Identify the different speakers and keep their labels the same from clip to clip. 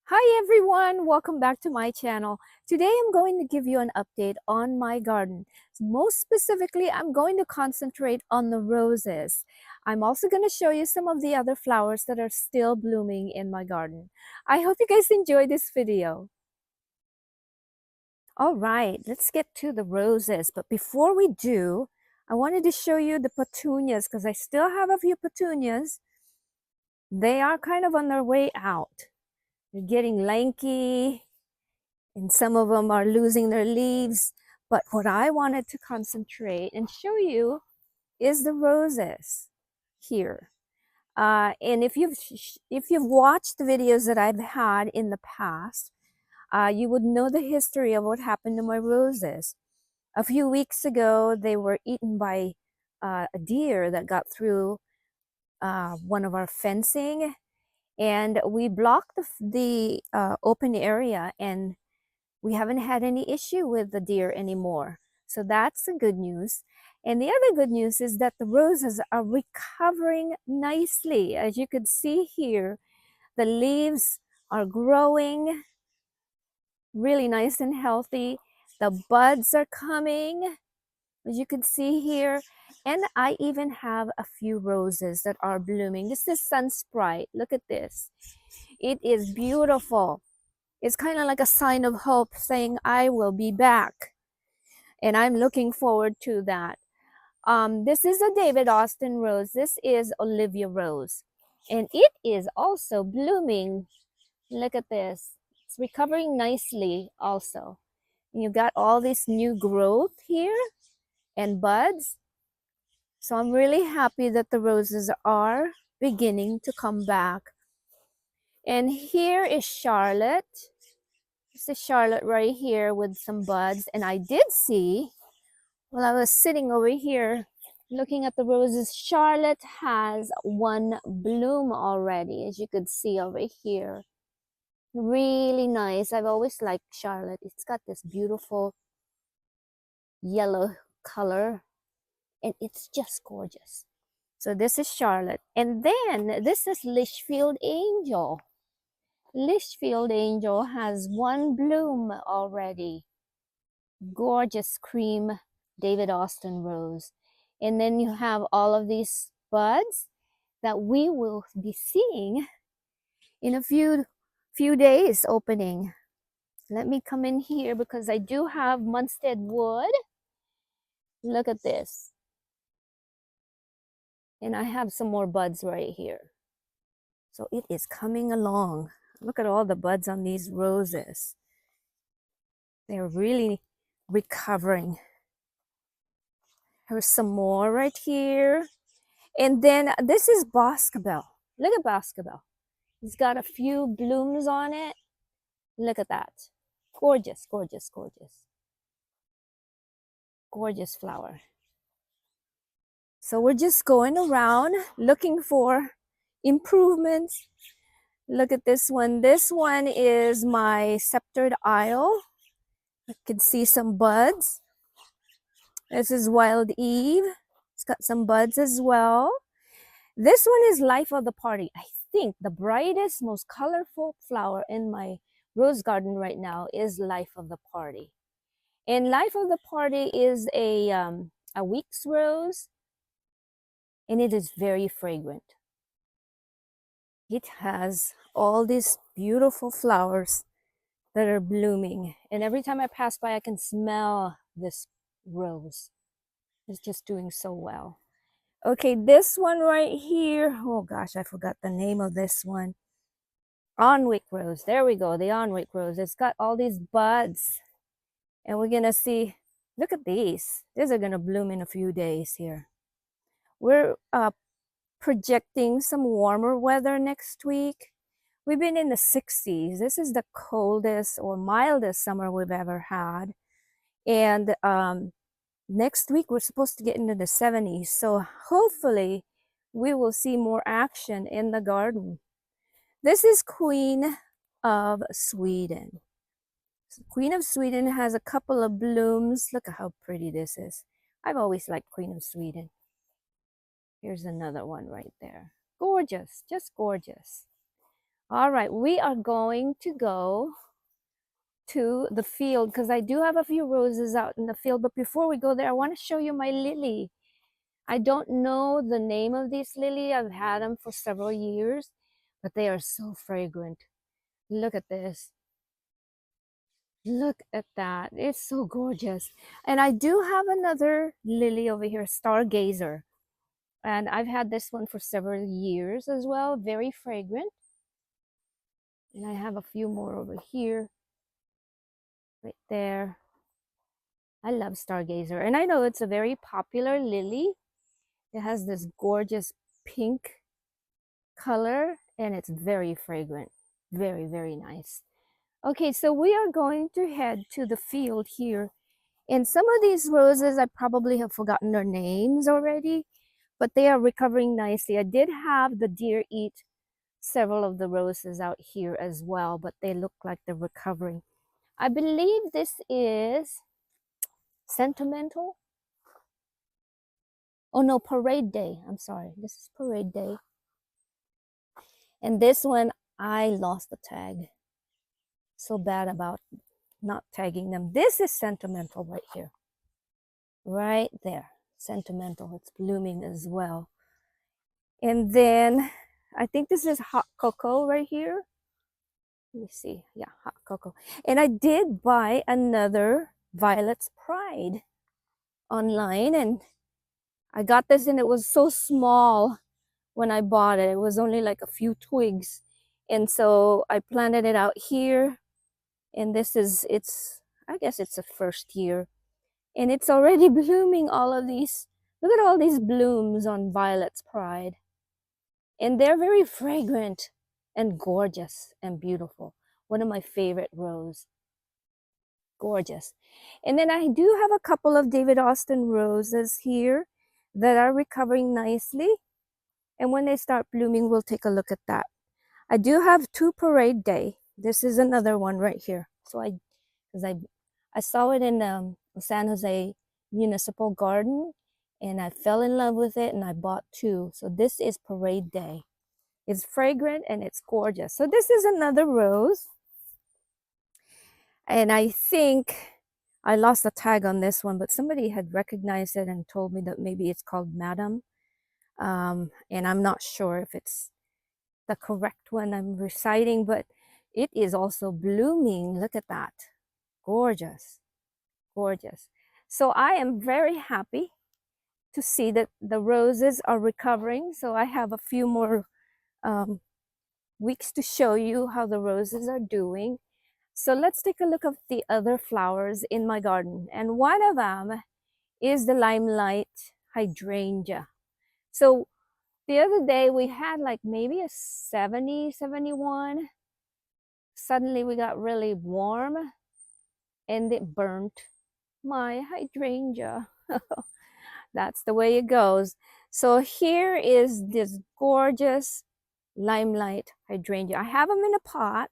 Speaker 1: Hi everyone, welcome back to my channel. Today I'm going to give you an update on my garden. Most specifically, I'm going to concentrate on the roses. I'm also going to show you some of the other flowers that are still blooming in my garden. I hope you guys enjoy this video. All right, let's get to the roses. But before we do, I wanted to show you the petunias because I still have a few petunias. They are kind of on their way out. They're getting lanky, and some of them are losing their leaves. But what I wanted to concentrate and show you is the roses here. And if you've watched the videos that I've had in the past, you would know the history of what happened to my roses. A few weeks ago, they were eaten by a deer that got through one of our fencing, and we blocked the open area, and we haven't had any issue with the deer anymore. So that's the good news. And the other good news is that the roses are recovering nicely. As you could see here, the leaves are growing really nice and healthy. The buds are coming, as you can see here. And I even have a few roses that are blooming. This is Sun Sprite. Look at this. It is beautiful. It's kind of like a sign of hope saying, I will be back. And I'm looking forward to that. This is a David Austin rose. This is Olivia Rose. And it is also blooming. Look at this. It's recovering nicely also. You got all this new growth here and buds. So I'm really happy that the roses are beginning to come back. And here is Charlotte. This is Charlotte right here with some buds. And I did see, while I was sitting over here looking at the roses, Charlotte has one bloom already, as you could see over here. Really nice. I've always liked Charlotte. It's got this beautiful yellow color, and it's just gorgeous. So this is Charlotte. And then this is Litchfield Angel. Litchfield Angel has one bloom already. Gorgeous cream David Austin rose. And then you have all of these buds that we will be seeing in a few days opening. Let me come in here because I do have Munstead wood. Look at this. And I have some more buds right here. So it is coming along. Look at all the buds on these roses. They're really recovering. There's some more right here. And then this is Boscabel. Look at Boscabel. It's got a few blooms on it. Look at that. Gorgeous, gorgeous, gorgeous. Gorgeous flower. So we're just going around looking for improvements. Look at this one. This one is my sceptered isle. I can see some buds. This is Wild Eve. It's got some buds as well. This one is Life of the Party. I think the brightest, most colorful flower in my rose garden right now is Life of the Party. And Life of the Party is a week's rose, and it is very fragrant. It has all these beautiful flowers that are blooming. And every time I pass by, I can smell this rose. It's just doing so well. Okay, this one right here. Oh gosh, I forgot the name of this one. Onwick rose. There we go, the Onwick rose. It's got all these buds. And we're gonna see, look at these. These are gonna bloom in a few days here. We're projecting some warmer weather next week. We've been in the 60s. This is the coldest or mildest summer we've ever had. And next week we're supposed to get into the 70s. So hopefully we will see more action in the garden. This is Queen of Sweden. So Queen of Sweden has a couple of blooms. Look at how pretty this is. I've always liked Queen of Sweden. Here's another one right there. Gorgeous, just gorgeous. All right, we are going to go to the field because I do have a few roses out in the field. But before we go there, I want to show you my lily. I don't know the name of these lily. I've had them for several years, but they are so fragrant. Look at this. Look at that. It's so gorgeous. And I do have another lily over here, Stargazer. And I've had this one for several years as well. Very fragrant. And I have a few more over here, right there. I love Stargazer. And I know it's a very popular lily. It has this gorgeous pink color and it's very fragrant. Very, very nice. Okay, so we are going to head to the field here. And some of these roses, I probably have forgotten their names already, but they are recovering nicely. I did have the deer eat several of the roses out here as well, but they look like they're recovering. I believe this is Sentimental. Oh no, Parade Day. I'm sorry. This is Parade Day. And this one, I lost the tag. So bad about not tagging them. This is Sentimental right here. Right there. Sentimental. It's blooming as well. And then I think this is Hot Cocoa right here. Let me see. Yeah, Hot Cocoa. And I did buy another Violet's Pride online, and I got this and it was so small when I bought it. It was only like a few twigs. And so I planted it out here. And this is, I guess it's the first year. And it's already blooming all of these. Look at all these blooms on Violet's Pride. And they're very fragrant and gorgeous and beautiful. One of my favorite roses. Gorgeous. And then I do have a couple of David Austin roses here that are recovering nicely. And when they start blooming, we'll take a look at that. I do have two Parade Day. This is another one right here. So I saw it in San Jose Municipal Garden and I fell in love with it and I bought two. So this is Parade Day. It's fragrant and it's gorgeous. So this is another rose. And I think I lost a tag on this one, but somebody had recognized it and told me that maybe it's called Madam. And I'm not sure if it's the correct one I'm reciting, but it is also blooming. Look at that. Gorgeous. Gorgeous. So I am very happy to see that the roses are recovering. So I have a few more weeks to show you how the roses are doing. So let's take a look at the other flowers in my garden. And one of them is the Limelight Hydrangea. So the other day we had like maybe a 70, 71. Suddenly we got really warm and it burnt my hydrangea. That's the way it goes. So here is this gorgeous Limelight Hydrangea. I have them in a pot.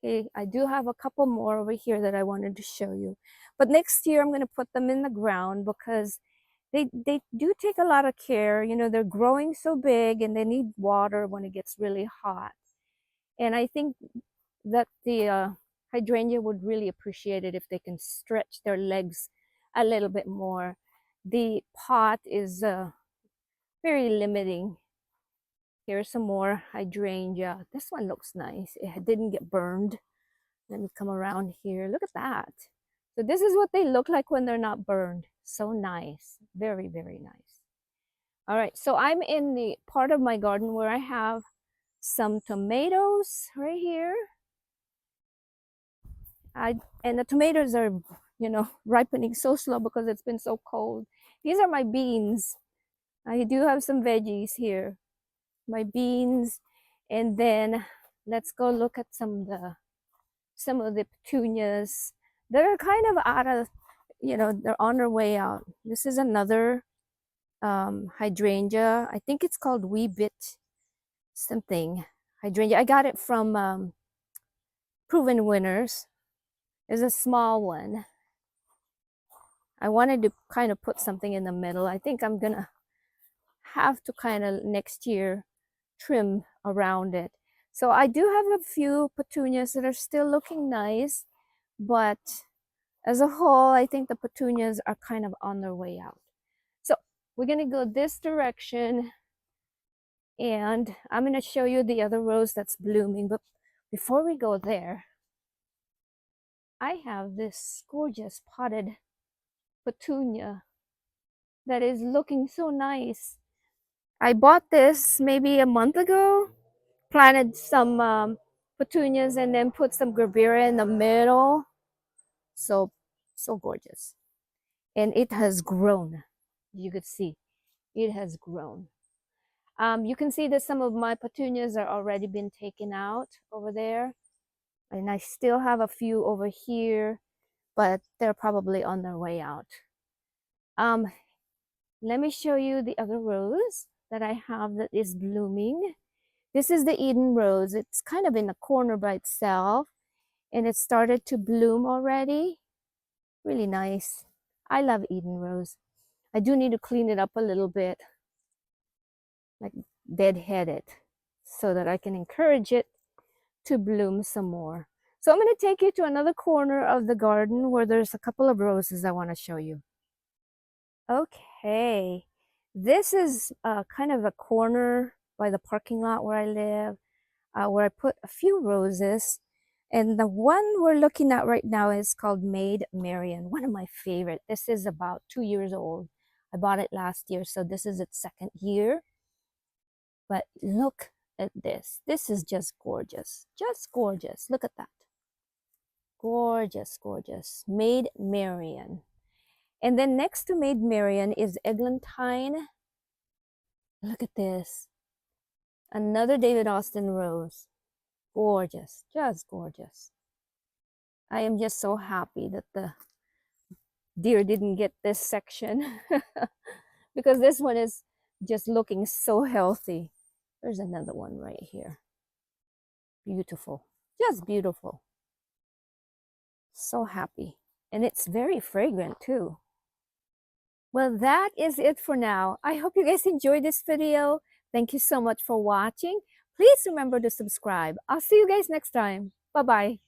Speaker 1: Okay, I do have a couple more over here that I wanted to show you. But next year I'm going to put them in the ground because they do take a lot of care. You know, they're growing so big and they need water when it gets really hot. And I think that the hydrangea would really appreciate it if they can stretch their legs a little bit more. The pot is very limiting. Here's some more hydrangea. This one looks nice. It didn't get burned. Let me come around here. Look at that. So this is what they look like when they're not burned. So nice. Very, very nice. All right, so I'm in the part of my garden where I have some tomatoes right here. And the tomatoes are, you know, ripening so slow because it's been so cold. These are my beans. I do have some veggies here. My beans. And then let's go look at some of the petunias. They're kind of out of, you know, they're on their way out. This is another hydrangea. I think it's called Wee Bit something hydrangea. I got it from Proven Winners. It's a small one. I wanted to kind of put something in the middle. I think I'm gonna have to kind of next year trim around it. So I do have a few petunias that are still looking nice, but as a whole, I think the petunias are kind of on their way out. So we're gonna go this direction, and I'm gonna show you the other rose that's blooming. But before we go there, I have this gorgeous potted petunia that is looking so nice. I bought this maybe a month ago, planted some petunias and then put some grevera in the middle. So, so gorgeous. And it has grown. You could see it has grown. You can see that some of my petunias are already been taken out over there. And I still have a few over here, but they're probably on their way out. Um, Let me show you the other rose that I have that is blooming. This is the Eden rose. It's kind of in a corner by itself, and it started to bloom already. Really nice. I love Eden rose. I do need to clean it up a little bit, like dead-headed, so that I can encourage it to bloom some more. So I'm going to take you to another corner of the garden where there's a couple of roses I want to show you. Okay, this is kind of a corner by the parking lot where I live, where I put a few roses. And the one we're looking at right now is called Maid Marian, one of my favorite. This is about 2 years old. I bought it last year, so this is its second year. But look at this. This is just gorgeous. Just gorgeous. Look at that. Gorgeous, gorgeous. Maid Marian. And then next to Maid Marian is Eglantine. Look at this. Another David Austin rose. Gorgeous, just gorgeous. I am just so happy that the deer didn't get this section because this one is just looking so healthy. There's another one right here. Beautiful, just beautiful. So happy. And it's very fragrant too. Well, that is it for now. I hope you guys enjoyed this video. Thank you so much for watching. Please remember to subscribe. I'll see you guys next time. Bye-bye.